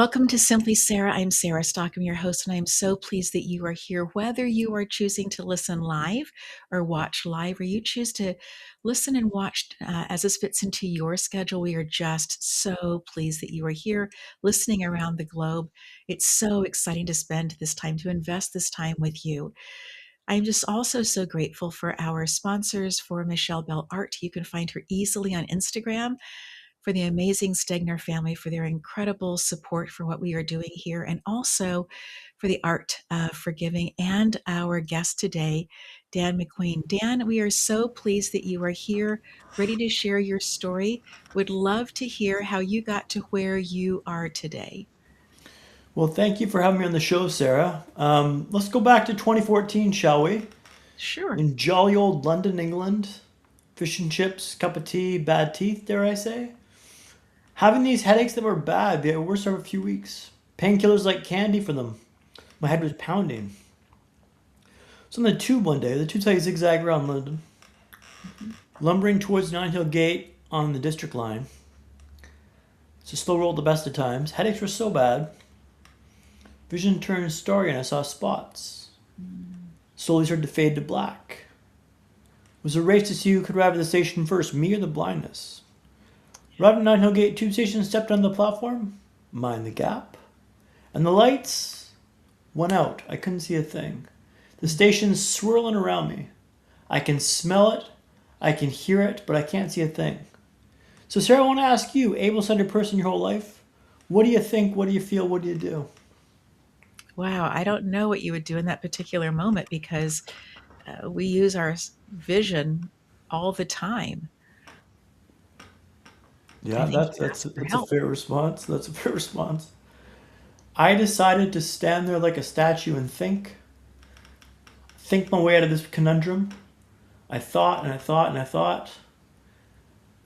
Welcome to Simply Sarah. I'm Sarah Stockham, your host, and I'm so pleased that you are here. Whether you are choosing to listen live or watch live, or you choose to listen and watch as this fits into your schedule, we are just so pleased that you are here listening around the globe. It's so exciting to spend this time, to invest this time with you. I'm just also so grateful for our sponsors, for Michelle Bell Art. You can find her easily on Instagram, for the amazing Stegner family, for their incredible support for what we are doing here, and also for the art of forgiving, and our guest today, Dan MacQueen. Dan, we are so pleased that you are here, ready to share your story. Would love to hear how you got to where you are today. Well, thank you for having me on the show, Sarah. Let's go back to 2014, shall we? Sure. In jolly old London, England. Fish and chips, cup of tea, bad teeth, dare I say? Having these headaches that were bad, they were worse for a few weeks. Painkillers like candy for them. My head was pounding. So on the tube one day, the tube's like zigzag around London, Mhm. lumbering towards Nine Hill Gate on the district line. It's a slow roll at the best of times. Headaches were so bad. Vision turned starry and I saw spots. Mm. Slowly started to fade to black. It was a race to see who could arrive at the station first, me or the blindness. Arrived at Nine Hill Gate tube station, stepped on the platform, mind the gap, and the lights went out. I couldn't see a thing. The station's swirling around me. I can smell it, I can hear it, but I can't see a thing. So, Sarah, I want to ask you, able-sided person your whole life, what do you think? What do you feel? What do you do? Wow, I don't know what you would do in that particular moment because we use our vision all the time. I Yeah, think that's you that's ask for that's a help. fair response. That's a fair response. I decided to stand there like a statue and think my way out of this conundrum. I thought and I thought and I thought.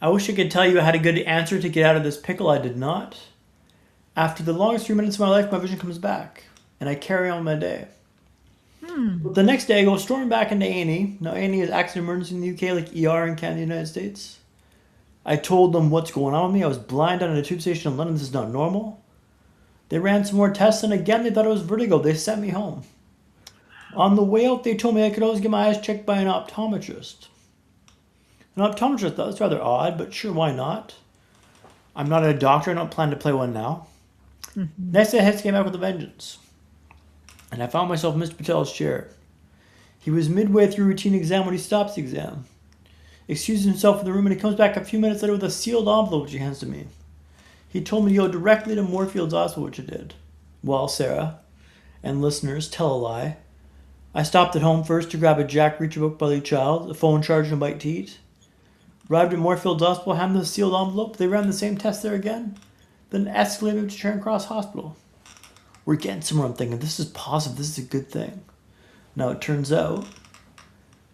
I wish I could tell you I had a good answer to get out of this pickle. I did not. After the longest 3 minutes of my life, my vision comes back, and I carry on my day. Hmm. But the next day, I go storming back into A&E. Now, A&E is accident emergency in the UK, like ER in Canada, United States. I told them what's going on with me. I was blind on a tube station in London. This is not normal. They ran some more tests, and again, they thought it was vertigo. They sent me home. Wow. On the way out, they told me I could always get my eyes checked by an optometrist. An optometrist, that's rather odd, but sure, why not? I'm not a doctor. I don't plan to play one now. Mhm. Next day, I came back with a vengeance, and I found myself in Mr. Patel's chair. He was midway through a routine exam when he stops the exam, excuses himself from the room, and he comes back a few minutes later with a sealed envelope which he hands to me. He told me to go directly to Moorfields Hospital, which I did. Well, Sarah and listeners, tell a lie. I stopped at home first to grab a Jack Reacher book by Lee Child, a phone charger, and a bite to eat. Arrived at Moorfields Hospital, handed the sealed envelope. They ran the same test there again, then escalated me to Charing Cross Hospital. We're getting somewhere. I'm thinking this is positive. This is a good thing. Now it turns out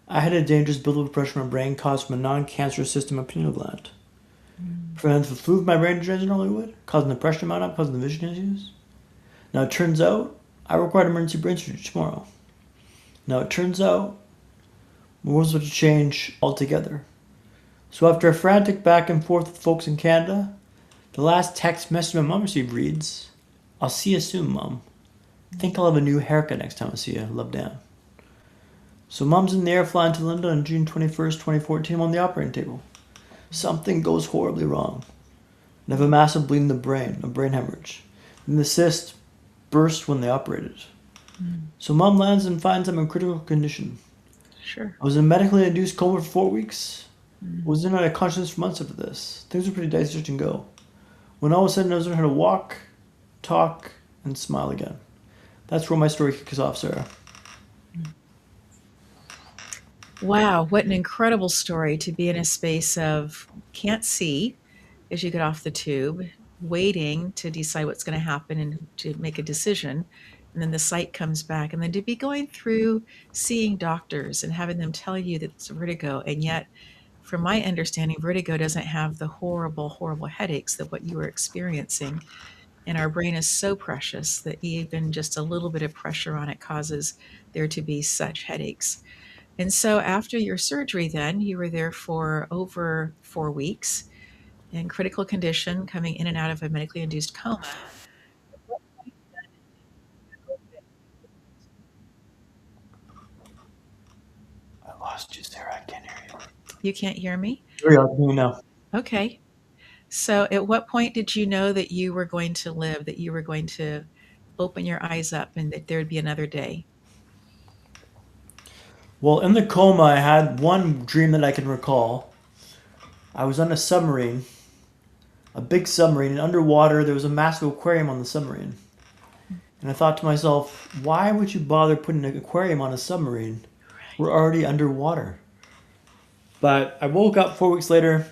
I had a dangerous buildup of pressure in my brain caused from a non-cancerous cyst in my pineal gland. Mm. Prevents the fluid of my brain to drain normally would, causing the pressure to mount up, causing the vision issues. Now it turns out I required emergency brain surgery tomorrow. Now it turns out my world's about to change altogether. So after a frantic back and forth with folks in Canada, the last text message my mom received reads, "I'll see you soon, Mom. Think I'll have a new haircut next time I see you. Love, Dan." So Mom's in the air flying to London on June 21st, 2014. I'm on the operating table. Something goes horribly wrong. I have a massive bleed in the brain, a brain hemorrhage. And the cyst burst when they operated. Mm. So Mom lands and finds I'm in critical condition. Sure. I was in medically induced coma for 4 weeks. Mm. Was in and out of consciousness for months after this. Things were pretty dicey, touch and go. When all of a sudden I was learning how to walk, talk, and smile again. That's where my story kicks off, Sarah. Wow, what an incredible story to be in a space of can't see as you get off the tube, waiting to decide what's going to happen and to make a decision. And then the sight comes back. And then to be going through seeing doctors and having them tell you that it's vertigo. And yet, from my understanding, vertigo doesn't have the horrible, horrible headaches that what you were experiencing. And our brain is so precious that even just a little bit of pressure on it causes there to be such headaches. And so after your surgery, then you were there for over 4 weeks in critical condition, coming in and out of a medically induced coma. lost you, Sarah. I can't hear you. You can't hear me? Here we are. Can you now? Okay. So, at what point did you know that you were going to live, that you were going to open your eyes up and that there would be another day? Well, in the coma, I had one dream that I can recall. I was on a submarine, a big submarine, and underwater there was a massive aquarium on the submarine. And I thought to myself, why would you bother putting an aquarium on a submarine? We're already underwater. But I woke up 4 weeks later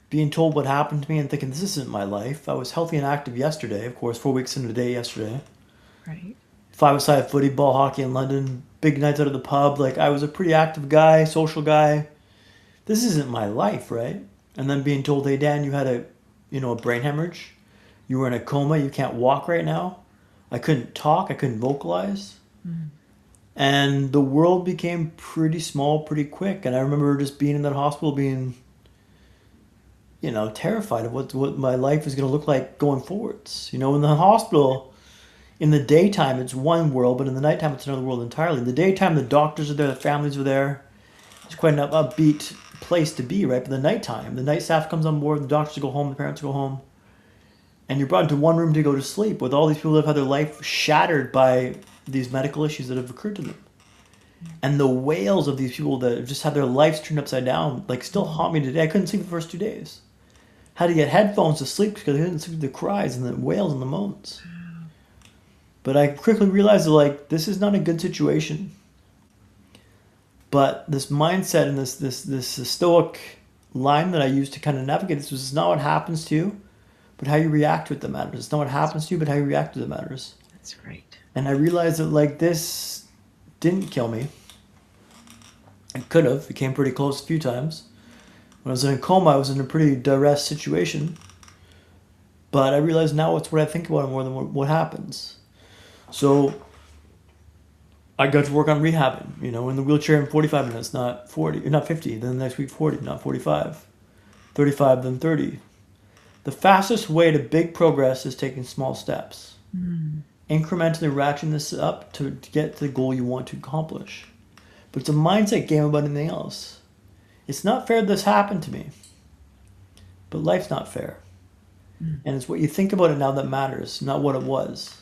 being told what happened to me and thinking, this isn't my life. I was healthy and active yesterday, of course, 4 weeks into the day yesterday. Right. Five-a-side footy, ball hockey in London, big nights out of the pub. Like, I was a pretty active guy, social guy. This isn't my life, right? And then being told, hey, Dan, you had a brain hemorrhage. You were in a coma. You can't walk right now. I couldn't talk. I couldn't vocalize. Mm. And the world became pretty small pretty quick. And I remember just being in that hospital being, terrified of what my life is going to look like going forwards. In the hospital, in the daytime, it's one world, but in the nighttime, it's another world entirely. In the daytime, the doctors are there, the families are there. It's quite an upbeat place to be, right? But the nighttime, the night staff comes on board, the doctors go home, the parents go home. And you're brought into one room to go to sleep with all these people that have had their life shattered by these medical issues that have occurred to them. And the wails of these people that have just had their lives turned upside down, like, still haunt me today. I couldn't sleep the first 2 days. Had to get headphones to sleep because I couldn't sleep the cries and the wails and the moans. But I quickly realized that, like, this is not a good situation. But this mindset and this stoic line that I used to kind of navigate this was not what happens to you, but how you react to it that matters. It's not what happens to you, but how you react to it that matters. That's great. And I realized that, like, this didn't kill me. It could have. It came pretty close a few times. When I was in a coma, I was in a pretty duress situation. But I realize now it's what I think about more than what happens. So I got to work on rehabbing, in the wheelchair in 45 minutes, not 40, not 50. Then the next week 40, not 45. 35, then 30. The fastest way to big progress is taking small steps. Mm. Incrementally ratcheting this up to get to the goal you want to accomplish. But it's a mindset game about anything else. It's not fair this happened to me. But life's not fair. Mm. And it's what you think about it now that matters, not what it was.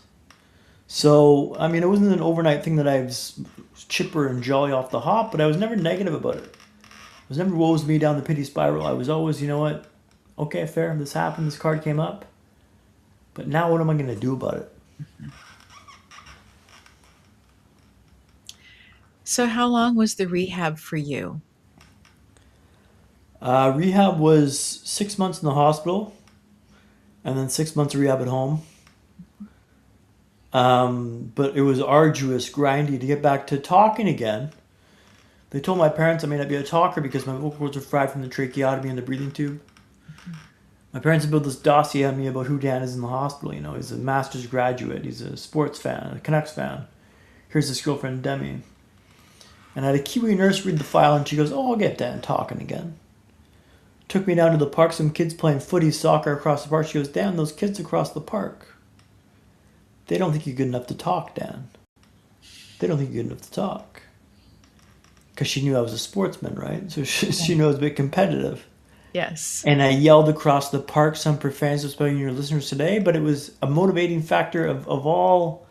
So, I mean, it wasn't an overnight thing that I was chipper and jolly off the hop, but I was never negative about it. It was never woes me down the pity spiral. I was always, you know what? Okay, fair, this happened, this card came up. But now what am I going to do about it? Mm-hmm. So how long was the rehab for you? Rehab was 6 months in the hospital, and then 6 months of rehab at home. But it was arduous, grindy to get back to talking again. They told my parents I may not be a talker because my vocal cords were fried from the tracheotomy and the breathing tube. Mm-hmm. My parents had built this dossier on me about who Dan is in the hospital. He's a master's graduate. He's a sports fan, a Canucks fan. Here's his girlfriend, Demi. And I had a Kiwi nurse read the file, and she goes, oh, I'll get Dan talking again. Took me down to the park, some kids playing footy, soccer across the park. She goes, Dan, those kids across the park, they don't think you're good enough to talk, Dan. They don't think you're good enough to talk. Because she knew I was a sportsman, right? So she knows a bit competitive. Yes. And I yelled across the park some profanity to your listeners today, but it was a motivating factor of all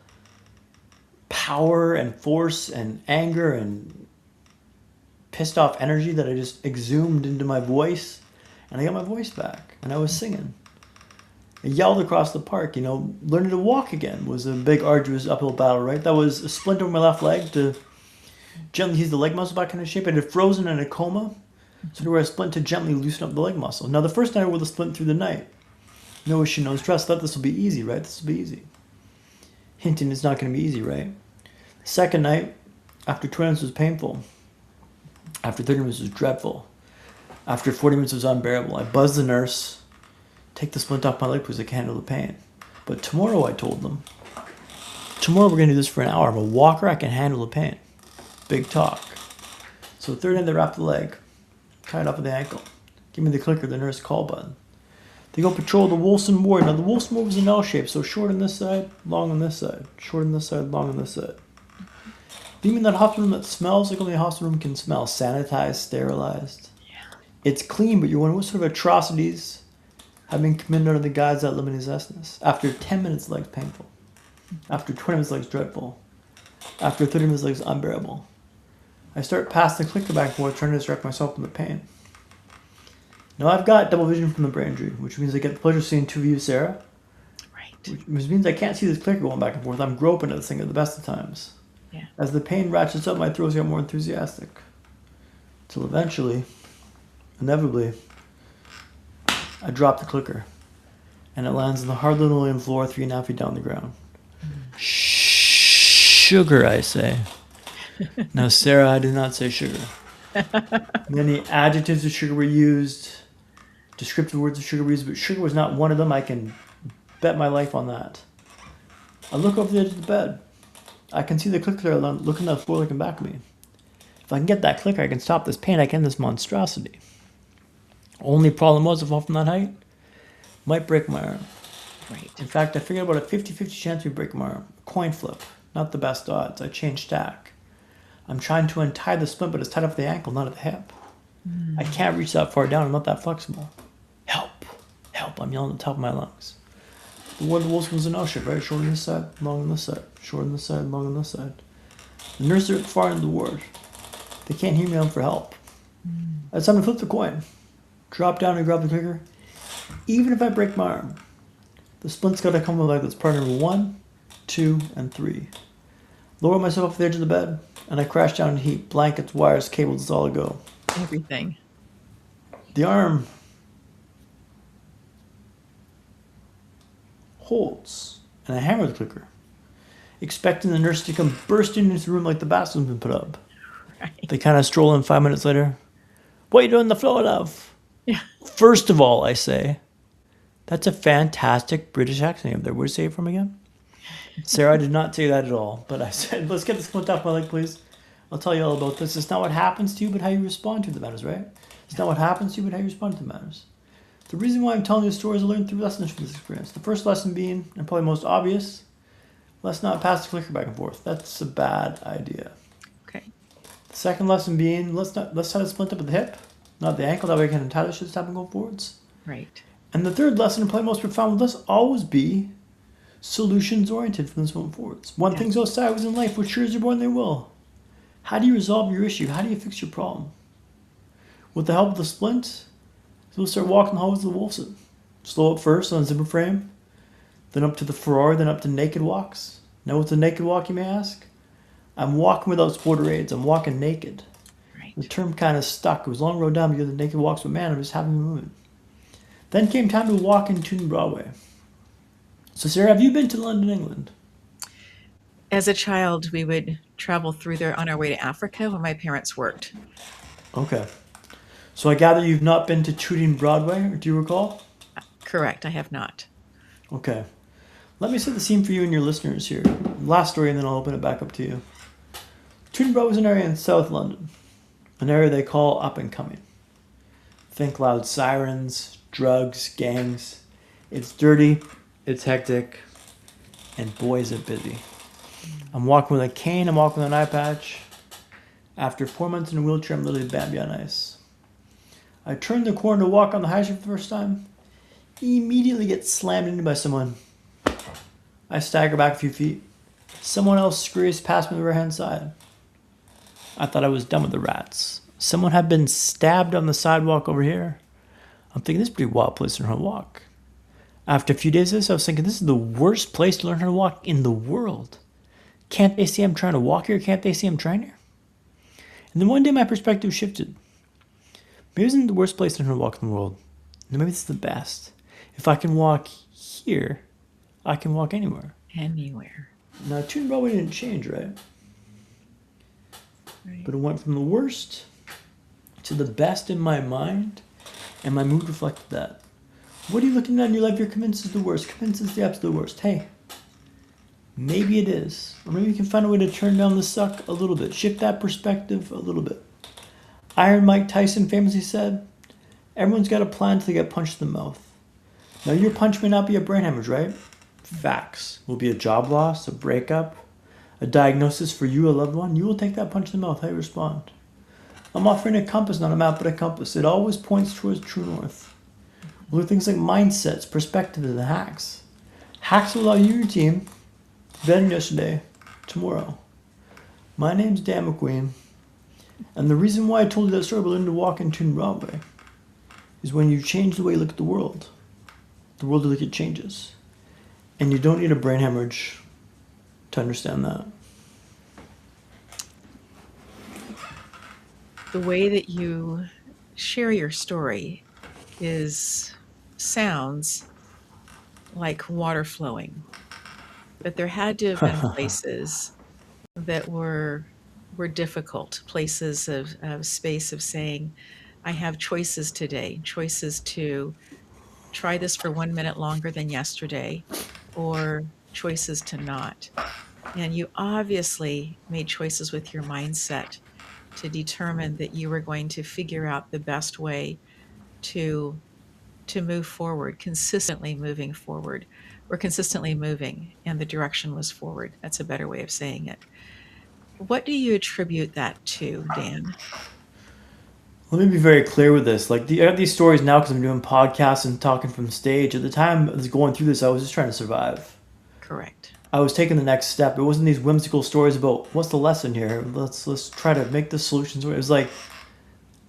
power and force and anger and pissed off energy that I just exhumed into my voice. And I got my voice back, and I was singing. I yelled across the park, learning to walk again was a big, arduous uphill battle, right? That was a splint over my left leg to gently ease the leg muscle back into shape. I had frozen in a coma, so to wear a splint to gently loosen up the leg muscle. Now, the first night I wore the splint through the night. No issue, no stress. Thought this will be easy, right? This will be easy. Hinting it's not going to be easy, right? The second night, after 20 minutes was painful. After 30 minutes was dreadful. After 40 minutes was unbearable. I buzzed the nurse. Take the splint off my leg because I can't handle the pain. But tomorrow, I told them, tomorrow we're going to do this for an hour. I'm a walker. I can handle the pain. Big talk. So the third night, they wrapped the leg. Tied up at the ankle. Give me the clicker, the nurse call button. They go patrol the Wilson ward. Now, the Wilson ward was an L shape, so short on this side, long on this side. Short on this side, long on this side. Do you mean that hospital room that smells like only a hospital room can smell? Sanitized, sterilized. Yeah. It's clean, but you're wondering what sort of atrocities have been committed under the guise of that limiting necessity. After 10 minutes, the leg's painful. After 20 minutes, the leg's dreadful. After 30 minutes, the leg's unbearable. I start passing the clicker back and forth, trying to distract myself from the pain. Now I've got double vision from the brain injury, which means I get the pleasure of seeing two views, Sarah. Right. Which means I can't see this clicker going back and forth. I'm groping at this thing at the best of times. Yeah. As the pain ratchets up, my throats get more enthusiastic. Till eventually, inevitably, I drop the clicker. And it lands on the hard linoleum floor 3.5 feet down the ground. Sugar, I say. Now, Sarah, I did not say sugar. Many adjectives of sugar were used, descriptive words of sugar were used, but sugar was not one of them. I can bet my life on that. I look over the edge of the bed. I can see the clicker there looking at the floor looking back at me. If I can get that clicker, I can stop this pain. I can end this monstrosity. Only problem was, if I fall from that height, might break my arm. Right. In fact, I figured about a 50-50 chance we break my arm. A coin flip. Not the best odds. I changed tack. I'm trying to untie the splint, but it's tied up at the ankle, not at the hip. I can't reach that far down. I'm not that flexible. Help! Help! I'm yelling at the top of my lungs. The ward of the wolves was an L-shape, right? Short on this side, long on this side. Short on this side, long on this side. The nurses are at the far end of the ward. They can't hear me yelling for help. It's time to flip the coin. Drop down and grab the clicker. Even if I break my arm, the splint's got to come with like that's part number 1, 2, and 3. Lower myself off the edge of the bed, and I crash down in a heap. Blankets, wires, cables, it's all a go. Everything. The arm holds, and I hammer the clicker, expecting the nurse to come bursting into the room like the bathroom's been put up. Right. They kind of stroll in 5 minutes later. What are you doing on the floor, love? Yeah. First of all, I say, that's a fantastic British accent you have there. Where'd you say it from again? Sarah, I did not say that at all. But I said, let's get this splint off my leg, please. I'll tell you all about this. It's not what happens to you, but how you respond to the matters, right? It's not what happens to you, but how you respond to the matters. The reason why I'm telling you the story is I learned 3 lessons from this experience. The first lesson being, and probably most obvious, let's not pass the clicker back and forth. That's a bad idea. Okay. The second lesson being, let's tie the splint up at the hip, not the ankle. That way I can untie the shit stop and go forwards. Right. And the third lesson, and probably most profound, let's always be solutions oriented from this moment forwards. When things go sideways in life, which sure as you're born they will. How do you resolve your issue? How do you fix your problem? With the help of the splint, we'll start walking the hallways of the Wolfson. Slow up first on a zipper frame, then up to the Ferrari, then up to naked walks. Now what's a naked walk, you may ask? I'm walking without sporter aids. I'm walking naked. Right. The term kind of stuck. It was a long road down to the naked walks, but man, I'm just having a movement. Then came time to walk in Tooting Broadway. So Sarah, have you been to London, England? As a child, we would travel through there on our way to Africa when my parents worked. Okay. So I gather you've not been to Tooting Broadway, or do you recall? Correct, I have not. Okay. Let me set the scene for you and your listeners here. Last story, and then I'll open it back up to you. Tooting Broadway is an area in South London, an area they call up and coming. Think loud sirens, drugs, gangs. It's dirty, it's hectic, and boy is it busy. I'm walking with a cane, I'm walking with an eye patch. After 4 months in a wheelchair, I'm literally Bambi on ice. I turn the corner to walk on the high street for the first time. Immediately get slammed into by someone. I stagger back a few feet. Someone else scurries past me on the right hand side. I thought I was done with the rats. Someone had been stabbed on the sidewalk over here. I'm thinking this is a pretty wild place to learn how to walk. After a few days of this, I was thinking this is the worst place to learn how to walk in the world. Can't they see I'm trying to walk here? Can't they see I'm trying here? And then one day my perspective shifted. Maybe this isn't the worst place to learn how to walk in the world. No, maybe this is the best. If I can walk here, I can walk anywhere. Anywhere. Now, Tooting Broadway didn't change, right? Right. But it went from the worst to the best in my mind, and my mood reflected that. What are you looking at in your life you're convinced is the worst? Convinced is the absolute worst. Hey, maybe it is. Or maybe you can find a way to turn down the suck a little bit. Shift that perspective a little bit. Iron Mike Tyson famously said, everyone's got a plan until they get punched in the mouth. Now, your punch may not be a brain hemorrhage, right? Facts. Will be a job loss, a breakup, A diagnosis for you, a loved one, you will take that punch in the mouth. How you respond? I'm offering a compass, not a map, but a compass. It always points towards true north. Look at things like mindsets, perspective, and hacks. Hacks will allow you and your team better than yesterday, tomorrow. My name's Dan MacQueen, and the reason why I told you that story about learning to walk and tune Broadway is when you change the way you look at the world you look at changes. And you don't need a brain hemorrhage to understand that. The way that you share your story sounds like water flowing. But there had to have been places that were difficult, places of space of saying, I have choices today, choices to try this for 1 minute longer than yesterday, or choices to not. And you obviously made choices with your mindset to determine that you were going to figure out the best way to move forward, consistently moving forward, or consistently moving, and the direction was forward. That's a better way of saying it. What do you attribute that to, Dan? Let me be very clear with this. Like, I have these stories now because I'm doing podcasts and talking from stage. At the time I was going through this, I was just trying to survive. Correct. I was taking the next step. It wasn't these whimsical stories about what's the lesson here. Let's try to make the solutions. It was like,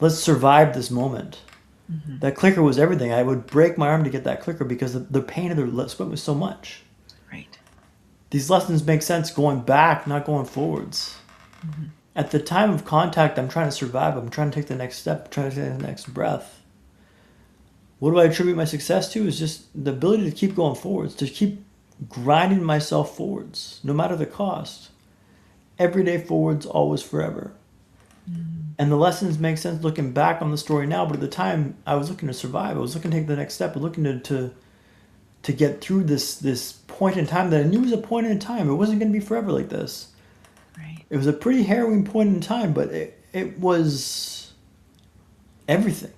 let's survive this moment. Mm-hmm. That clicker was everything. I would break my arm to get that clicker because the pain of the sweat was so much. Right. These lessons make sense going back, not going forwards. Mm-hmm. At the time of contact, I'm trying to survive. I'm trying to take the next step, trying to take the next breath. What do I attribute my success to? Is just the ability to keep going forwards, to keep grinding myself forwards, no matter the cost. Every day forwards, always forever. Mm-hmm. And the lessons make sense looking back on the story now, but at the time, I was looking to survive. I was looking to take the next step. I was looking to get through this point in time that I knew was a point in time. It wasn't going to be forever like this. Right. It was a pretty harrowing point in time, but it was everything.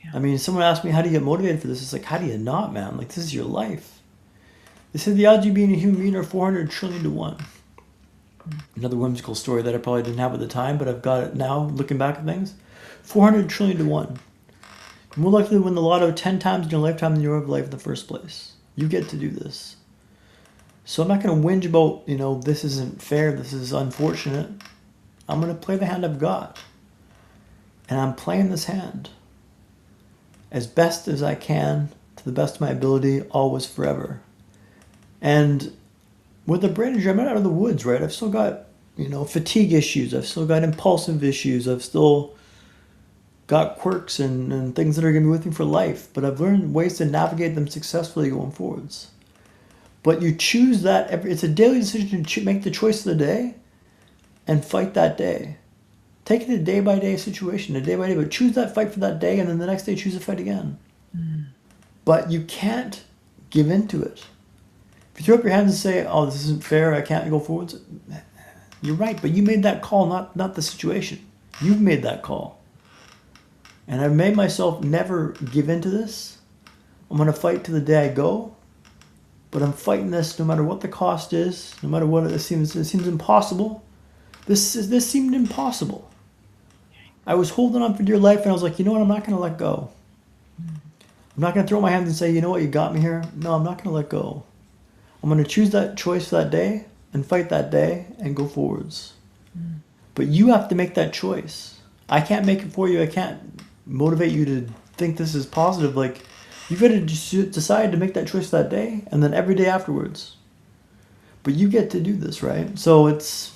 Yeah. I mean, someone asked me, how do you get motivated for this? It's like, how do you not, man? Like, this is your life. They said the odds of you being a human being are 400 trillion to 1. Another whimsical story that I probably didn't have at the time, but I've got it now, looking back at things. 400 trillion to 1. You're more likely to win the lotto 10 times in your lifetime than you are of life in the first place. You get to do this. So I'm not going to whinge about, this isn't fair, this is unfortunate. I'm going to play the hand I've got. And I'm playing this hand as best as I can, to the best of my ability, always, forever. And with the brain injury, I'm not out of the woods, right? I've still got, fatigue issues. I've still got impulsive issues. I've still got quirks and things that are going to be with me for life. But I've learned ways to navigate them successfully going forwards. But you choose that. It's a daily decision to make the choice of the day and fight that day. Take it a day-by-day situation, a day-by-day, but choose that fight for that day, and then the next day choose a fight again. Mm. But you can't give in to it. If you throw up your hands and say, oh, this isn't fair, I can't go forwards, you're right, but you made that call, not the situation. You've made that call. And I've made myself never give in to this. I'm going to fight to the day I go. But I'm fighting this no matter what the cost is, no matter what it seems impossible. This seemed impossible. I was holding on for dear life, and I was like, you know what? I'm not going to let go. I'm not going to throw my hands and say, you know what? You got me here. No, I'm not going to let go. I'm going to choose that choice for that day and fight that day and go forwards. Mm. But you have to make that choice. I can't make it for you. I can't motivate you to think this is positive. Like, you've got to decide to make that choice that day and then every day afterwards. But you get to do this, right? So it's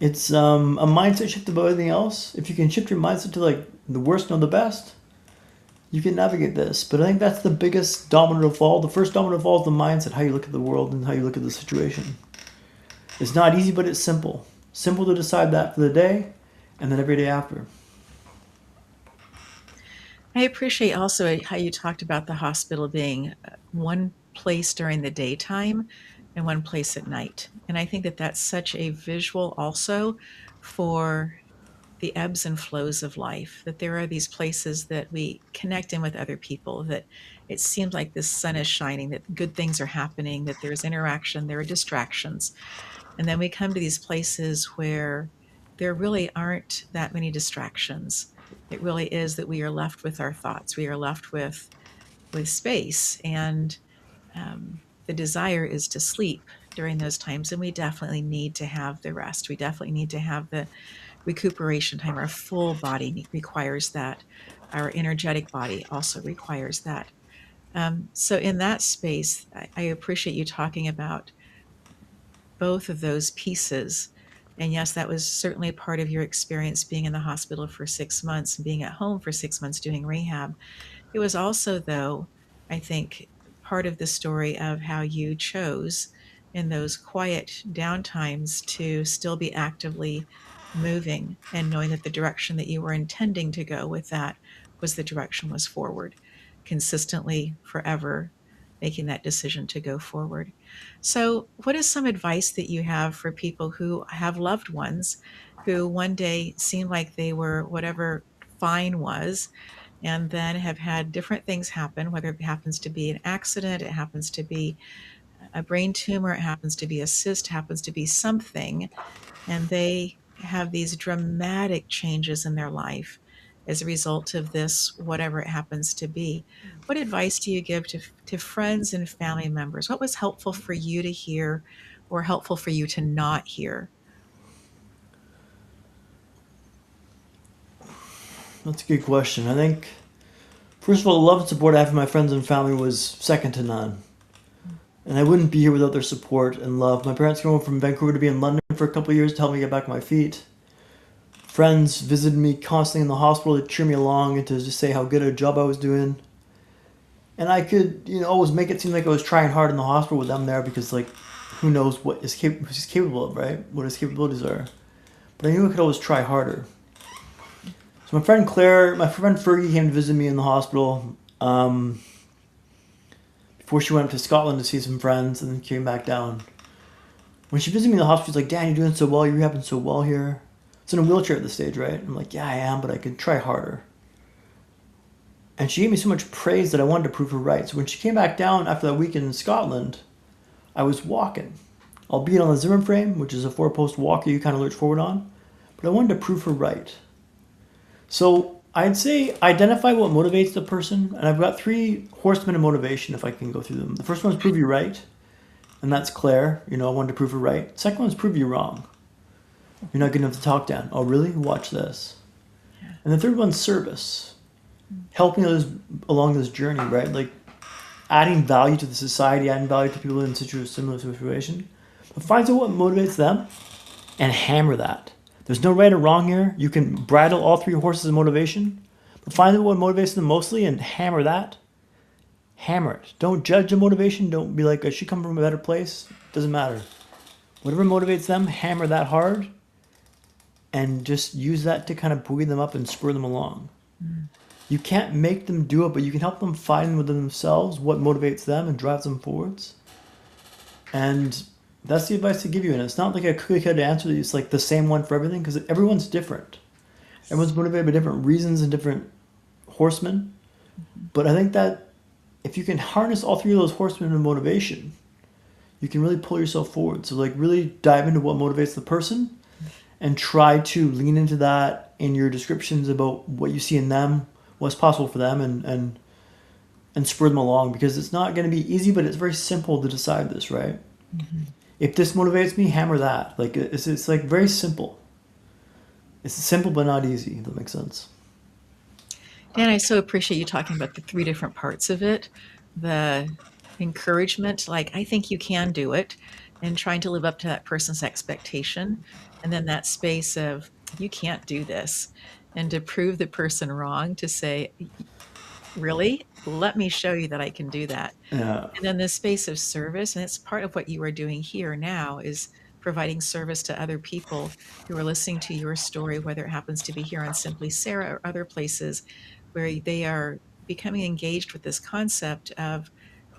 a mindset shift above everything else. If you can shift your mindset to like the worst and the best, you can navigate this. But I think that's the biggest domino to fall. The first domino to fall is the mindset, how you look at the world and how you look at the situation. It's not easy, but it's simple. Simple to decide that for the day and then every day after. I appreciate also how you talked about the hospital being one place during the daytime and one place at night. And I think that that's such a visual also for the ebbs and flows of life, that there are these places that we connect in with other people, that it seems like the sun is shining, that good things are happening, that there's interaction, there are distractions. And then we come to these places where there really aren't that many distractions. It really is that we are left with our thoughts. We are left with space, and the desire is to sleep during those times. And we definitely need to have the rest. We definitely need to have the recuperation time. Our full body requires that. Our energetic body also requires that. So, in that space, I appreciate you talking about both of those pieces. And yes, that was certainly part of your experience being in the hospital for 6 months and being at home for 6 months doing rehab. It was also, though, I think, part of the story of how you chose in those quiet downtimes to still be actively moving and knowing that the direction that you were intending to go with that was the direction was forward, consistently, forever, making that decision to go forward. So, what is some advice that you have for people who have loved ones who one day seemed like they were whatever fine was, and then have had different things happen, whether it happens to be an accident, it happens to be a brain tumor, it happens to be a cyst, happens to be something, and they have these dramatic changes in their life as a result of this, whatever it happens to be. What advice do you give to friends and family members? What was helpful for you to hear or helpful for you to not hear? That's a good question. I think, first of all, the love and support I have from my friends and family was second to none. And I wouldn't be here without their support and love. My parents came home from Vancouver to be in London for a couple of years to help me get back on my feet. Friends visited me constantly in the hospital to cheer me along and to just say how good a job I was doing. And I could, always make it seem like I was trying hard in the hospital with them there because, like, who knows what he's capable of, right? What his capabilities are. But I knew I could always try harder. So my friend Fergie came to visit me in the hospital before she went up to Scotland to see some friends and then came back down. When she visited me in the hospital, she's like, "Dan, you're doing so well. You're rehabbing so well here." It's in a wheelchair at this stage, right? I'm like, "Yeah, I am, but I could try harder." And she gave me so much praise that I wanted to prove her right. So when she came back down after that weekend in Scotland, I was walking, albeit on the Zimmer frame, which is a four-post walker you kind of lurch forward on. But I wanted to prove her right. So I'd say identify what motivates the person. And I've got 3 horsemen of motivation if I can go through them. The first one is prove you right. And that's Claire. I wanted to prove her right. Second one is prove you wrong. You're not good enough to talk, Dan. Oh, really? Watch this. And the third one's service. Helping others along this journey, right? Like adding value to the society, adding value to people in a similar situation. But find out what motivates them and hammer that. There's no right or wrong here. You can bridle all 3 horses of motivation, but find out what motivates them mostly and hammer that. Hammer it. Don't judge the motivation. Don't be like, I should come from a better place. Doesn't matter. Whatever motivates them, hammer that hard and just use that to kind of buoy them up and spur them along. You can't make them do it, but you can help them find within themselves what motivates them and drives them forwards. And that's the advice to give you. And it's not like a cookie cutter answer that it's like the same one for everything because everyone's different. Everyone's motivated by different reasons and different horsemen. But I think that if you can harness all 3 of those horsemen of motivation, you can really pull yourself forward. So like really dive into what motivates the person and try to lean into that in your descriptions about what you see in them, what's possible for them, and spur them along, because it's not going to be easy, but it's very simple to decide this, right? Mm-hmm. If this motivates me, hammer that. Like it's like very simple. It's simple but not easy, if that makes sense. Dan, I so appreciate you talking about the 3 different parts of it. The encouragement, like, I think you can do it, and trying to live up to that person's expectation. And then that space of, you can't do this. And to prove the person wrong, to say, really? Let me show you that I can do that. Yeah. And then the space of service, and it's part of what you are doing here now, is providing service to other people who are listening to your story, whether it happens to be here on Simply Sarah or other places where they are becoming engaged with this concept of,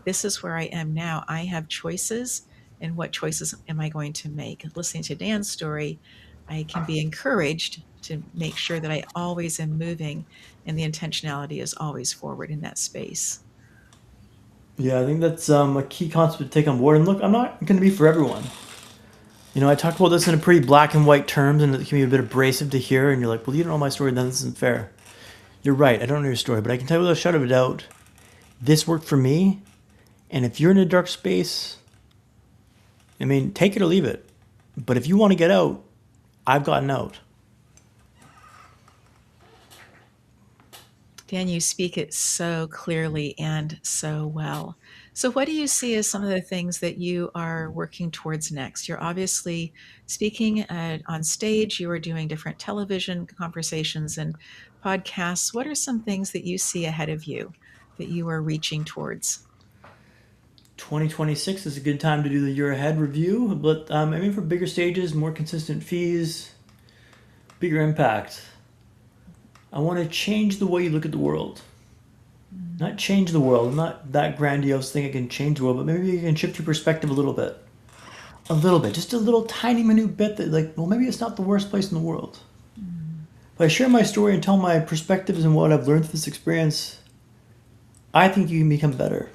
this is where I am now. I have choices, and what choices am I going to make? Listening to Dan's story, I can be encouraged to make sure that I always am moving, and the intentionality is always forward in that space. Yeah, I think that's a key concept to take on board. And look, I'm not going to be for everyone. I talked about this in a pretty black and white terms, and it can be a bit abrasive to hear. And you're like, well, you don't know my story, then this isn't fair. You're right. I don't know your story, but I can tell you without a shadow of a doubt, this worked for me. And if you're in a dark space, I mean, take it or leave it. But if you want to get out, I've gotten out. Dan, you speak it so clearly and so well. So, what do you see as some of the things that you are working towards next? You're obviously speaking on stage, you are doing different television conversations and podcasts. What are some things that you see ahead of you that you are reaching towards? 2026 is a good time to do the year ahead review, but I mean, for bigger stages, more consistent fees, bigger impact. I want to change the way you look at the world. Not change the world. I'm not that grandiose thing I can change the world, but maybe you can shift your perspective a little bit. A little bit. Just a little tiny minute bit that, like, well, maybe it's not the worst place in the world. If I share my story and tell my perspectives and what I've learned through this experience, I think you can become better.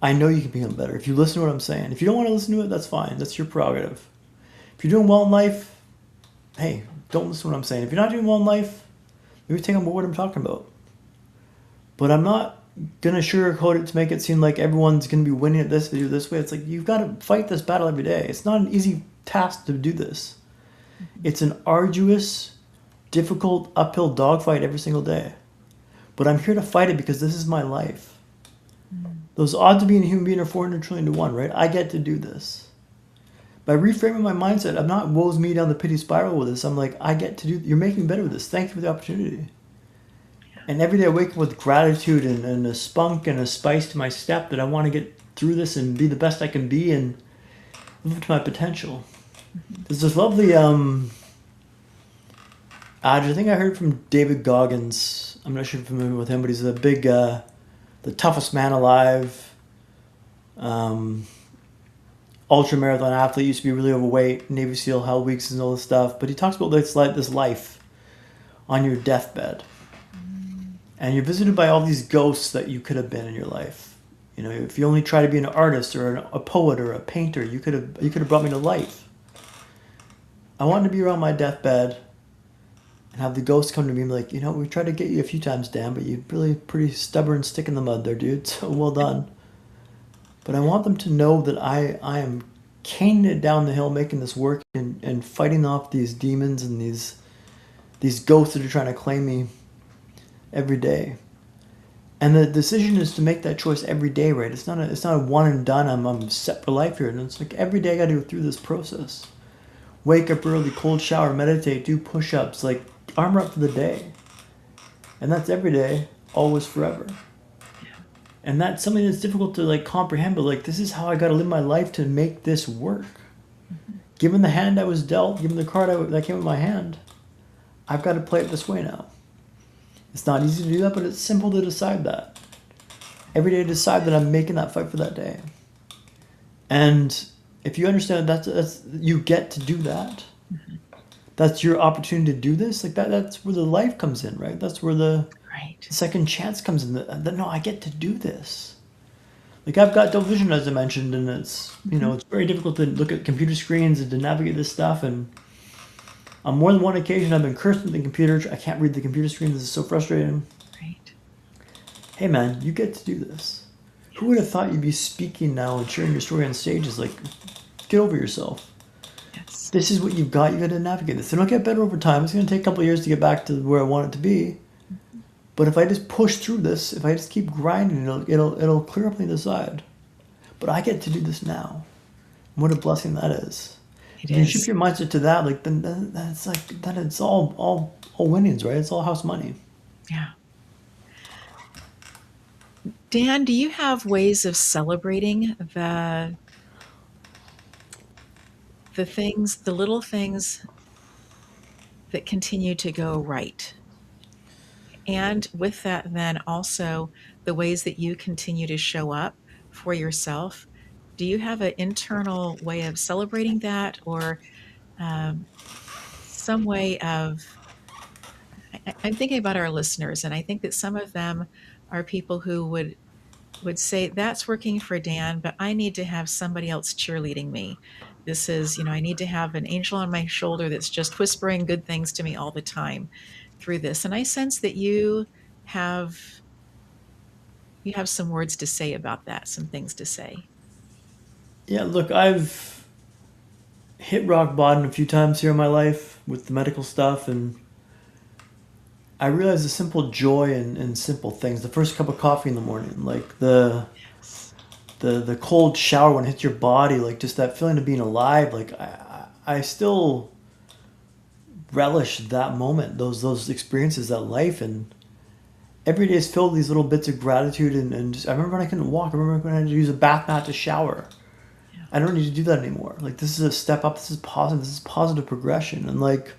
I know you can become better if you listen to what I'm saying. If you don't want to listen to it, that's fine. That's your prerogative. If you're doing well in life, hey, don't listen to what I'm saying. If you're not doing well in life, maybe take on board what I'm talking about. But I'm not going to sugarcoat it to make it seem like everyone's going to be winning at this video this way. It's like, you've got to fight this battle every day. It's not an easy task to do this. It's an arduous, difficult, uphill dogfight every single day. But I'm here to fight it because this is my life. Those odds of being a human being are 400 trillion to 1, right? I get to do this. By reframing my mindset, I'm not woes me down the pity spiral with this. I'm like, I get to do, you're making me better with this. Thank you for the opportunity. And every day I wake up with gratitude and a spunk and a spice to my step that I want to get through this and be the best I can be and live up to my potential. There's this lovely adage, I think I heard from David Goggins. I'm not sure if you're familiar with him, but he's a big, the toughest man alive, ultra marathon athlete, used to be really overweight, Navy SEAL, Hell Weeks and all this stuff. But he talks about this life on your deathbed. And you're visited by all these ghosts that you could have been in your life. You know, if you only try to be an artist or a poet or a painter, you could have brought me to life. I wanted to be around my deathbed and have the ghosts come to me and be like, we tried to get you a few times, Dan, but you're really pretty stubborn stick in the mud there, dude. So well done. But I want them to know that I am caning it down the hill, making this work and fighting off these demons and these ghosts that are trying to claim me every day. And the decision is to make that choice every day, right? It's not a one and done, I'm set for life here. And it's like every day I gotta go through this process. Wake up early, cold shower, meditate, do push-ups, like armor up for the day. And that's every day, always, forever. And that's something that's difficult to like comprehend, but like this is how I gotta live my life to make this work. Given the hand I was dealt, given the card that came with my hand, I've got to play it this way now. It's not easy to do that, but it's simple to decide that. Every day decide that I'm making that fight for that day. And if you understand that's you get to do that. That's your opportunity to do this. Like that's where the life comes in, right? That's where the second chance comes in. No, I get to do this. Like I've got double vision, as I mentioned, and it's it's very difficult to look at computer screens and to navigate this stuff. And on more than one occasion, I've been cursed with the computer. I can't read the computer screen. This is so frustrating. Right. Hey, man, you get to do this. Who would have thought you'd be speaking now and sharing your story on stage? Is like, get over yourself. Yes. This is what you've got. You got to navigate this. It'll get better over time. It's going to take a couple of years to get back to where I want it to be. But if I just push through this, if I just keep grinding, it'll clear up on the other side. But I get to do this now. What a blessing that is. If you shift your mindset to that, like then that's like that. It's all winnings, right? It's all house money. Yeah. Dan, do you have ways of celebrating the things, the little things that continue to go right? And with that, then also the ways that you continue to show up for yourself. Do you have an internal way of celebrating that, or some way of, I'm thinking about our listeners, and I think that some of them are people who would say, that's working for Dan, but I need to have somebody else cheerleading me This is, I need to have an angel on my shoulder that's just whispering good things to me all the time through this. And I sense that have you have some words to say about that, some things to say. Yeah, look, I've hit rock bottom a few times here in my life with the medical stuff, and I realize the simple joy in simple things. The first cup of coffee in the morning, like Yes. the cold shower when it hits your body, like just that feeling of being alive. Like I still relish that moment, those experiences, that life, and every day is filled with these little bits of gratitude. And just, I remember when I couldn't walk. I remember when I had to use a bath mat to shower. Yeah. I don't need to do that anymore. Like this is a step up. This is positive. This is positive progression. And like,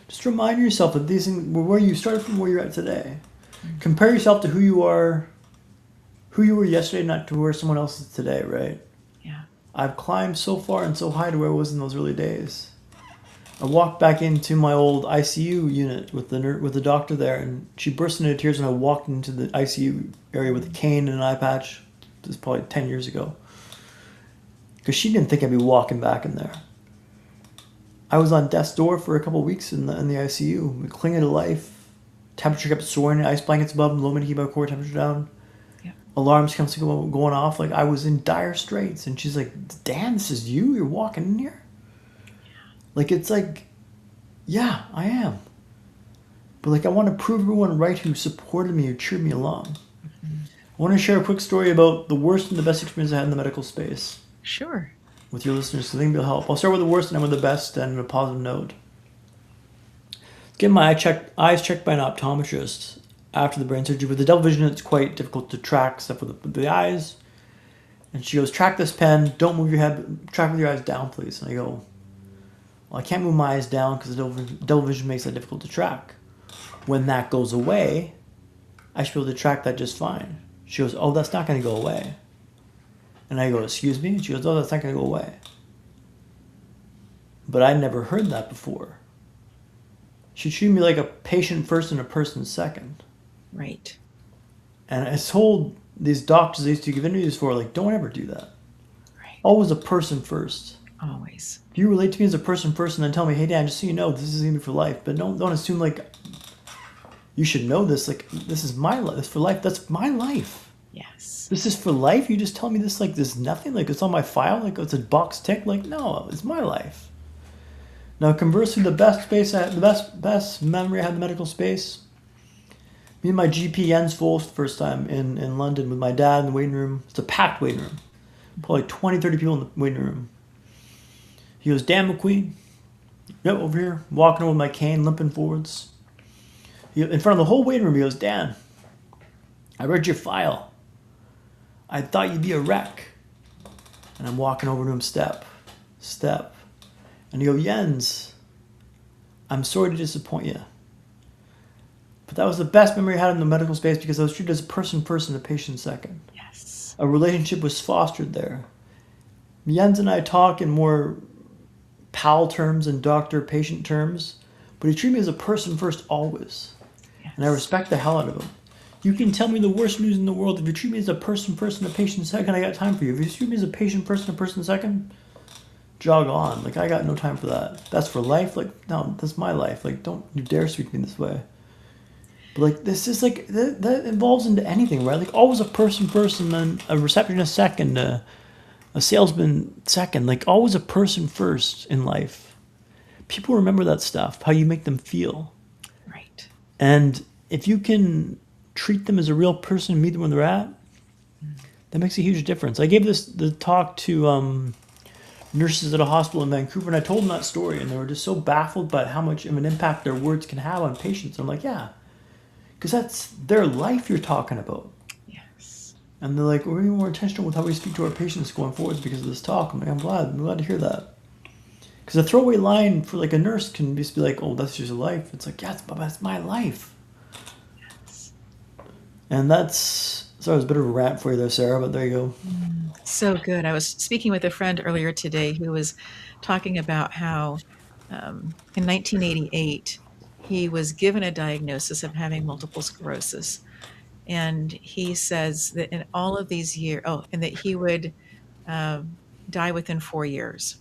just remind yourself that these things, where you started from, where you're at today. Mm-hmm. Compare yourself to who you are, who you were yesterday, not to where someone else is today. Right? Yeah. I've climbed so far and so high to where I was in those early days. I walked back into my old ICU unit with the doctor there, and she burst into tears when I walked into the ICU area with a cane and an eye patch. This was probably 10 years ago. Because she didn't think I'd be walking back in there. I was on death's door for a couple of weeks in the ICU, clinging to life. Temperature kept soaring, ice blankets above, low to keep my core temperature down. Yeah. Alarms kept going off. Like I was in dire straits, and she's like, "Dan, this is you. You're walking in here." Like it's like, yeah, I am. But like I want to prove everyone right who supported me, who cheered me along. Mm-hmm. I want to share a quick story about the worst and the best experience I had in the medical space Sure. with your listeners, so I think it'll help. I'll start with the worst and end with the best, and a positive note. Getting my eyes checked by an optometrist after the brain surgery. With the double vision, it's quite difficult to track stuff with the eyes. And she goes, "Track this pen. Don't move your head. Track with your eyes down, please." And I go, "Well, I can't move my eyes down because the double vision makes that difficult to track. When that goes away, I should be able to track that just fine." She goes, "Oh, that's not going to go away." And I go, "Excuse me?" And she goes, "Oh, that's not going to go away." But I'd never heard that before. She treated me like a patient first and a person second. Right. And I told these doctors I used to give interviews for, like, don't ever do that. Right. Always a person first. Always. If you relate to me as a person first and then tell me, "Hey, Dan, just so you know, this is going to be for life." But don't assume, like, you should know this. Like, this is my life. This is for life. That's my life. Yes. This is for life? You just tell me this like there's nothing? Like, it's on my file? Like, it's a box tick? Like, no, it's my life. Now, conversely, the best memory I had in the medical space, me and my GP Jens full for the first time in London with my dad in the waiting room. It's a packed waiting room. Probably 20, 30 people in the waiting room. He goes, "Dan MacQueen." Yep, over here. Walking over with my cane, limping forwards. In front of the whole waiting room, he goes, "Dan, I read your file. I thought you'd be a wreck." And I'm walking over to him step. And he goes, "Jens, I'm sorry to disappoint you. But that was the best memory I had in the medical space because I was treated as a person first and a patient second. Yes. A relationship was fostered there. Jens and I talk in more pal terms and doctor-patient terms, but he treated me as a person first always. Yes. And I respect the hell out of him. You can tell me the worst news in the world. If you treat me as a person first and a patient second, I got time for you. If you treat me as a patient first and a person second, jog on. Like, I got no time for that. That's for life. Like, no, that's my life. Like, don't you dare speak to me this way. But like, this is like that evolves into anything, right? Like, always a person first and then a receptionist second, a salesman second. Like, always a person first in life. People remember that stuff, how you make them feel. Right. And if you can treat them as a real person and meet them where they're at, that makes a huge difference. I gave the talk to nurses at a hospital in Vancouver, and I told them that story, and they were just so baffled by how much of an impact their words can have on patients. I'm like, yeah, because that's their life you're talking about. Yes. And they're like, we're being more intentional with how we speak to our patients going forwards because of this talk. I'm like, I'm glad to hear that. Because a throwaway line for like a nurse can just be like, "Oh, that's just a life." It's like, yeah, that's my life. Yes. And that's, sorry, it was a bit of a rant for you there, Sarah, but there you go. So good. I was speaking with a friend earlier today who was talking about how in 1988 he was given a diagnosis of having multiple sclerosis. And he says that in all of these years, and that he would die within 4 years.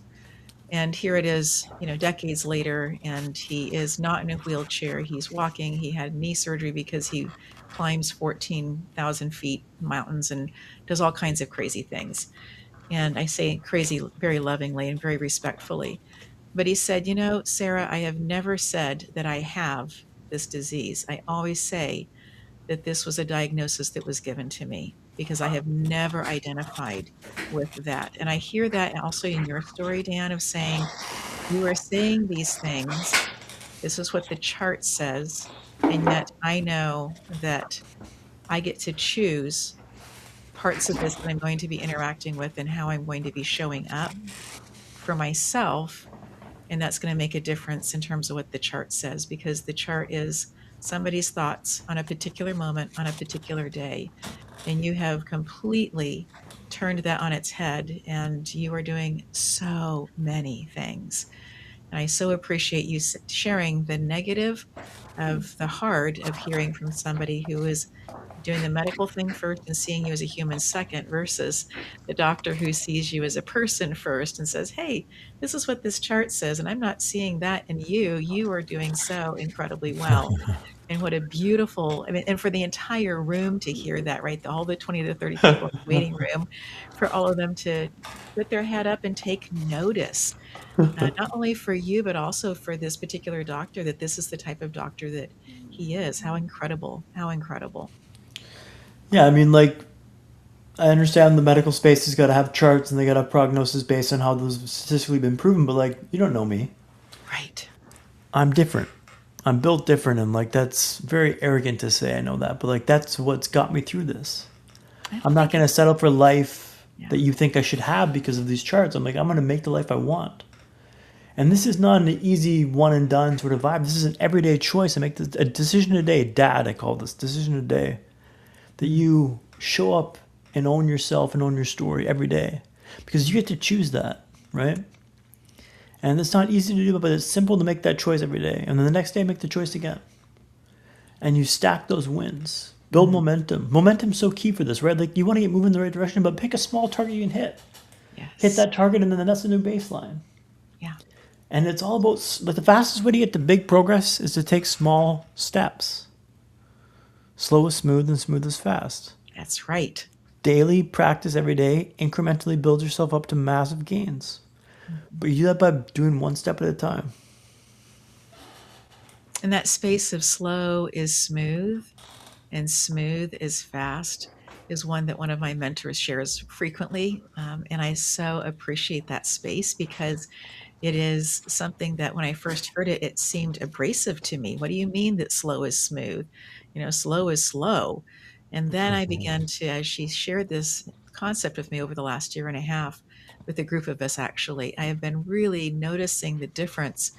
And here it is, decades later, and he is not in a wheelchair. He's walking. He had knee surgery because he climbs 14,000 feet mountains and does all kinds of crazy things. And I say crazy very lovingly and very respectfully. But he said, Sarah, I have never said that I have this disease. I always say that this was a diagnosis that was given to me because I have never identified with that. And I hear that also in your story, Dan, of saying, you are saying these things. This is what the chart says. And yet I know that I get to choose parts of this that I'm going to be interacting with and how I'm going to be showing up for myself. And that's going to make a difference in terms of what the chart says, because the chart is somebody's thoughts on a particular moment, on a particular day. And you have completely turned that on its head, and you are doing so many things. And I so appreciate you sharing the negative of the hard of hearing from somebody who is doing the medical thing first and seeing you as a human second, versus the doctor who sees you as a person first and says, hey, this is what this chart says. And I'm not seeing that in you. You are doing so incredibly well. And what a beautiful, I mean, and for the entire room to hear that, right? All the 20 to 30 people in the waiting room, for all of them to put their head up and take notice, not only for you, but also for this particular doctor, that this is the type of doctor that he is. How incredible. How incredible. Yeah, I mean, like, I understand the medical space has got to have charts and they got to have prognosis based on how those have statistically been proven, but like, you don't know me. Right. I'm different. I'm built different, and like, that's very arrogant to say I know that, but like, that's what's got me through this. I don't I'm not think going to it's, settle for life yeah. that you think I should have because of these charts. I'm like, I'm going to make the life I want. And this is not an easy one and done sort of vibe. This is an everyday choice. I make this, a decision a day. Dad, I call this decision a day. That you show up and own yourself and own your story every day. Because you get to choose that, right? And it's not easy to do, but it's simple to make that choice every day. And then the next day, make the choice again. And you stack those wins. Build momentum. Momentum's so key for this, right? Like, you want to get moving in the right direction, but pick a small target you can hit. Yes. Hit that target, and then that's the new baseline. Yeah. And it's all about, like, the fastest way to get to big progress is to take small steps. Slow is smooth and smooth is fast. That's right. Daily practice every day, incrementally build yourself up to massive gains. But you do that by doing one step at a time. And that space of slow is smooth and smooth is fast is one that one of my mentors shares frequently. And I so appreciate that space, because it is something that when I first heard it, it seemed abrasive to me. What do you mean that slow is smooth? Slow is slow. And then I began to, as she shared this concept with me over the last year and a half with a group of us, actually, I have been really noticing the difference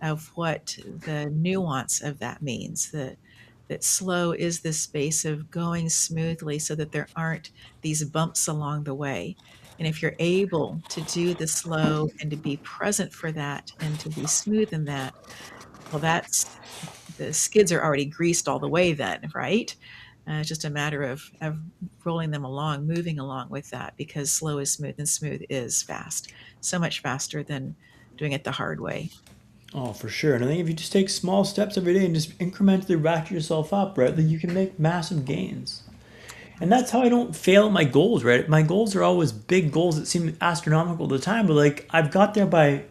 of what the nuance of that means. That slow is the space of going smoothly so that there aren't these bumps along the way. And if you're able to do the slow and to be present for that and to be smooth in that, well, that's, the skids are already greased all the way then, right? It's just a matter of rolling them along, moving along with that, because slow is smooth and smooth is fast. So much faster than doing it the hard way. Oh, for sure. And I think if you just take small steps every day and just incrementally rack yourself up, right, then you can make massive gains. And that's how I don't fail at my goals, right? My goals are always big goals that seem astronomical at the time, but like, I've got there by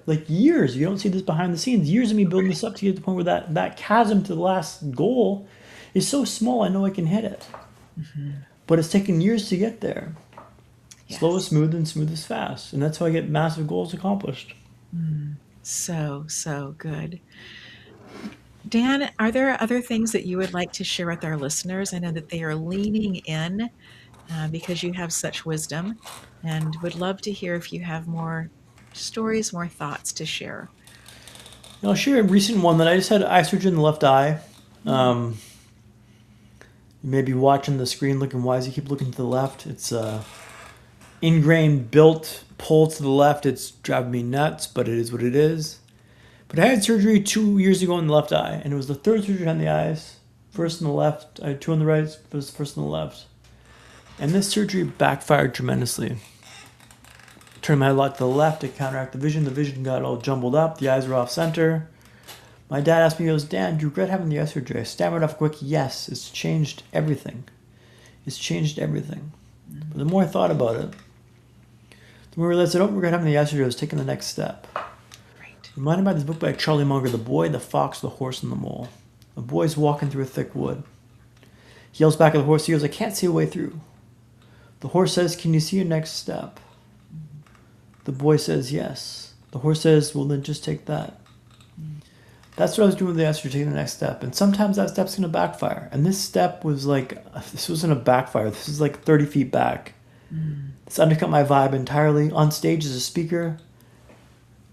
like, years. You don't see this behind the scenes. Years of me building this up to get to the point where that chasm to the last goal is so small, I know I can hit it. Mm-hmm. But it's taken years to get there. Yes. Slow is smooth and smooth is fast. And that's how I get massive goals accomplished. So good. Dan, are there other things that you would like to share with our listeners? I know that they are leaning in because you have such wisdom, and would love to hear if you have more stories, more thoughts to share. I'll share a recent one that I just had eye surgery in the left eye. You may be watching the screen looking, why does he keep looking to the left? It's ingrained, built, pull to the left. It's driving me nuts, but it is what it is. But I had surgery 2 years ago in the left eye, and it was the third surgery on the eyes. First on the left, I had two on the right, first on the left. And this surgery backfired tremendously. Turned my head a lot to the left to counteract the vision. The vision got all jumbled up. The eyes were off center. My dad asked me, he goes, Dan, do you regret having the eye surgery? I stammered off quick, yes, it's changed everything. It's changed everything. But the more I thought about it, the more I realized I don't regret having the eye surgery. I was taking the next step. Right. Reminded by this book by Charlie Munger, The Boy, the Fox, the Horse, and the Mole. A boy's walking through a thick wood. He yells back at the horse. He goes, I can't see a way through. The horse says, can you see your next step? The boy says, yes. The horse says, well, then just take that. That's what I was doing with the eye surgery, taking the next step. And sometimes that step's going to backfire. And this step was like, this wasn't a backfire. This is like 30 feet back. This undercut my vibe entirely. On stage as a speaker,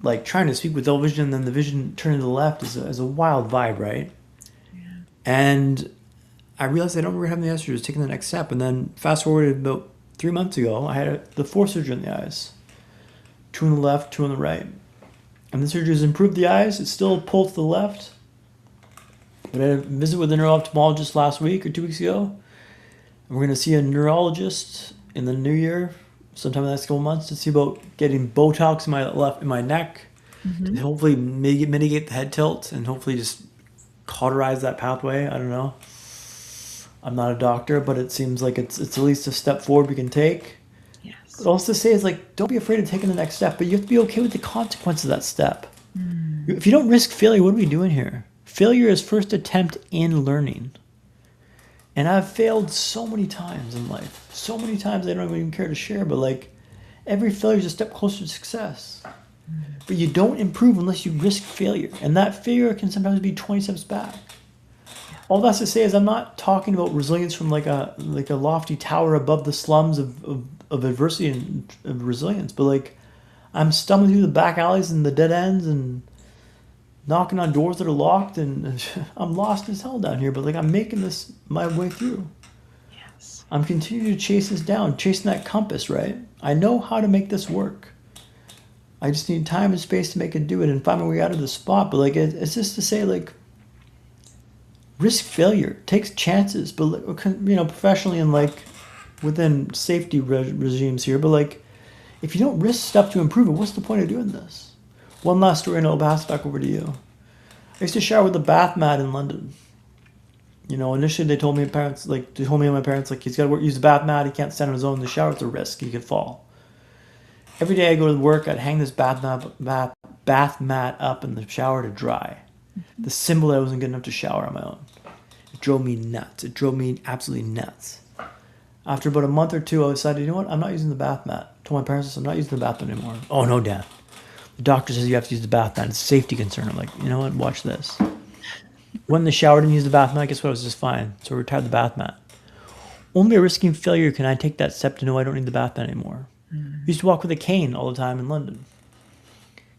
like trying to speak with dull vision, and then the vision turning to the left is a wild vibe, right? Yeah. And I realized I don't regret having the eye surgery, was taking the next step. And then fast forward about 3 months ago, I had the 4th surgery in the eyes. 2 on the left, 2 on the right. And the surgery has improved the eyes. It's still pulled to the left. But I had a visit with a neuro-ophthalmologist last week or 2 weeks ago. And we're going to see a neurologist in the new year, sometime in the next couple months, to see about getting Botox in my neck, to hopefully mitigate the head tilt and hopefully just cauterize that pathway. I don't know. I'm not a doctor, but it seems like it's at least a step forward we can take. Yes. But also to say is like, don't be afraid of taking the next step, but you have to be okay with the consequences of that step. If you don't risk failure, what are we doing here? Failure is first attempt in learning. And I've failed so many times in life. So many times I don't even care to share, but like every failure is a step closer to success. But you don't improve unless you risk failure. And that failure can sometimes be 20 steps back. All that's to say is I'm not talking about resilience from like a lofty tower above the slums of adversity and of resilience, but like I'm stumbling through the back alleys and the dead ends and knocking on doors that are locked, and I'm lost as hell down here, but like I'm making this my way through. Yes. I'm continuing to chase this down, chasing that compass, right? I know how to make this work. I just need time and space to make it do it and find my way out of the spot. But like it's just to say, like, risk failure, takes chances, but you know, professionally and like within safety regimes here. But like, if you don't risk stuff to improve it, what's the point of doing this? One last story, and I'll pass back over to you. I used to shower with a bath mat in London. You know, initially they told me and my parents, like, he's got to use the bath mat. He can't stand on his own in the shower. It's a risk. He could fall. Every day I go to work, I'd hang this bath mat up in the shower to dry. The symbol that I wasn't good enough to shower on my own. It drove me nuts. It drove me absolutely nuts. After about a month or two, I decided, you know what? I'm not using the bath mat. I told my parents, I'm not using the bath mat anymore. Oh, no, Dad. The doctor says you have to use the bath mat. It's a safety concern. I'm like, you know what? Watch this. Went in the shower, didn't use the bath mat. Guess what? It was just fine. So I retired the bath mat. Only by risking failure can I take that step to know I don't need the bath mat anymore. I used to walk with a cane all the time in London.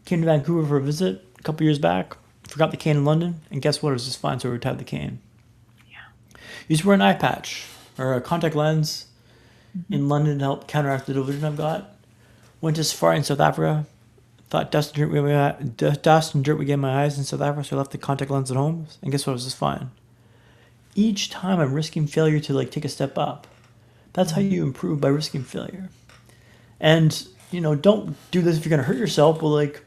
Came to Vancouver for a visit a couple years back. Forgot the cane in London. And guess what? It was just fine. So I retired the cane. Yeah. Used to wear an eye patch or a contact lens in London to help counteract the vision I've got. Went to safari in South Africa. Thought dust and dirt would get in my eyes in South Africa, so I left the contact lens at home. And guess what? It was just fine. Each time I'm risking failure to like take a step up. That's how you improve, by risking failure. And, you know, don't do this if you're going to hurt yourself, but like,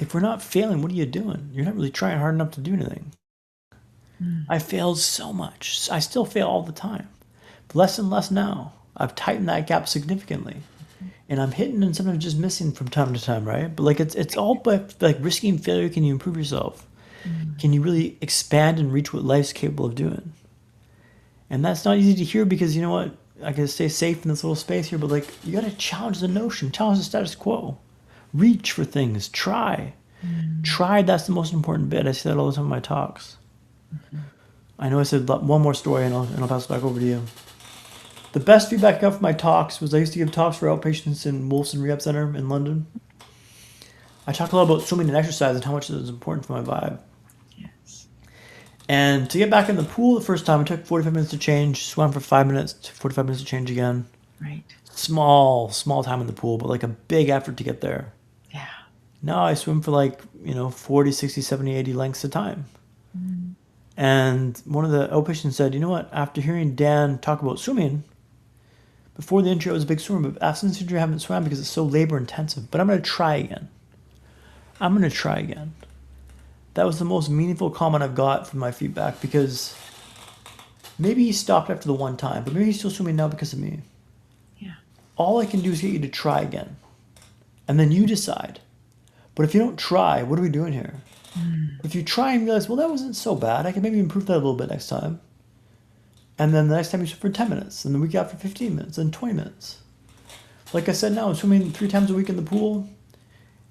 if we're not failing, what are you doing? You're not really trying hard enough to do anything. I failed so much. I still fail all the time. But less and less now. I've tightened that gap significantly. And I'm hitting and sometimes just missing from time to time, right? But like it's all by like risking failure. Can you improve yourself? Can you really expand and reach what life's capable of doing? And that's not easy to hear because, you know what? I can stay safe in this little space here, but like you got to challenge the notion, challenge the status quo, reach for things, try. Try, that's the most important bit. I say that all the time in my talks. I know I said one more story and I'll pass it back over to you. The best feedback I got from my talks was I used to give talks for outpatients in Wolfson Rehab Center in London. I talk a lot about swimming and exercise and how much it was important for my vibe. Yes. And to get back in the pool the first time, it took 45 minutes to change, swam for 5 minutes, 45 minutes to change again. Right. Small time in the pool, but like a big effort to get there. Yeah. Now I swim for like, 40, 60, 70, 80 lengths of time. And one of the outpatients said, you know what, after hearing Dan talk about swimming, Before the injury, I was a big swimmer, but after this injury, I haven't swam because it's so labor intensive. But I'm going to try again. I'm going to try again. That was the most meaningful comment I've got from my feedback because maybe he stopped after the one time, but maybe he's still swimming now because of me. Yeah. All I can do is get you to try again. And then you decide. But if you don't try, what are we doing here? Mm. If you try and realize, well, that wasn't so bad, I can maybe improve that a little bit next time. And then the next time you swim for 10 minutes, and the week after 15 minutes, and 20 minutes. Like I said now, I'm swimming 3 times a week in the pool,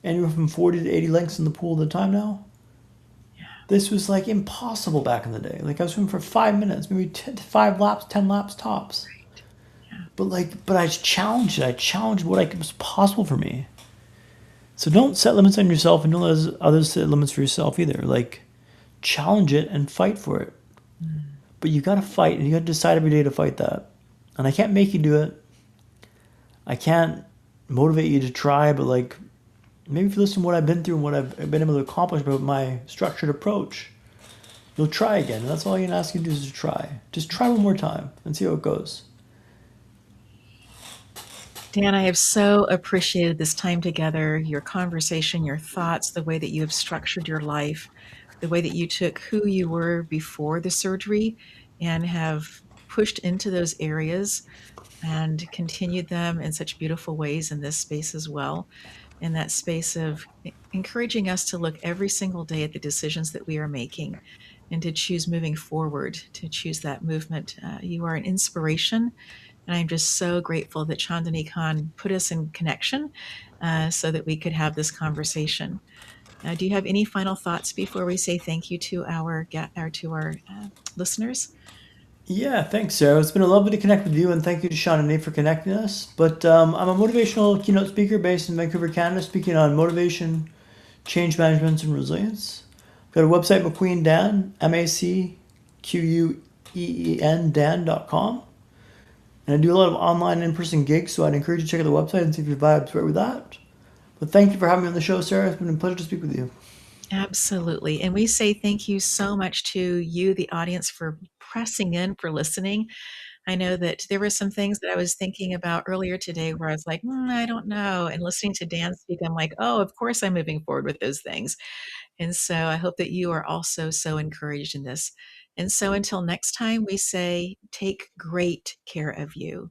anywhere from 40 to 80 lengths in the pool at a time now. Yeah. This was like impossible back in the day. Like I was swimming for 5 minutes, maybe 5 laps, 10 laps tops. Right. Yeah. But I challenged it. I challenged what was possible for me. So don't set limits on yourself and don't let others set limits for yourself either. Like challenge it and fight for it. Mm. But you got to fight and you got to decide every day to fight that. And I can't make you do it. I can't motivate you to try, but like maybe if you listen to what I've been through and what I've been able to accomplish with my structured approach, you'll try again. And that's all I can ask you to do is to try. Just try one more time and see how it goes. Dan, I have so appreciated this time together, your conversation, your thoughts, the way that you have structured your life, the way that you took who you were before the surgery and have pushed into those areas and continued them in such beautiful ways in this space as well. In that space of encouraging us to look every single day at the decisions that we are making and to choose moving forward, to choose that movement. You are an inspiration. And I'm just so grateful that Chandani Khan put us in connection so that we could have this conversation. Do you have any final thoughts before we say thank you to our listeners? Yeah, thanks, Sarah. It's been a lovely to connect with you, and thank you to Sean and Nate for connecting us. But I'm a motivational keynote speaker based in Vancouver, Canada, speaking on motivation, change management, and resilience. I've got a website, MacQueen Dan, MacQueen Dan.com. And I do a lot of online and in-person gigs, so I'd encourage you to check out the website and see if your vibe's right with that. But thank you for having me on the show, Sarah. It's been a pleasure to speak with you. Absolutely. And we say thank you so much to you, the audience, for pressing in, for listening. I know that there were some things that I was thinking about earlier today where I was like, I don't know. And listening to Dan speak, I'm like, oh, of course I'm moving forward with those things. And so I hope that you are also so encouraged in this. And so until next time, we say, take great care of you.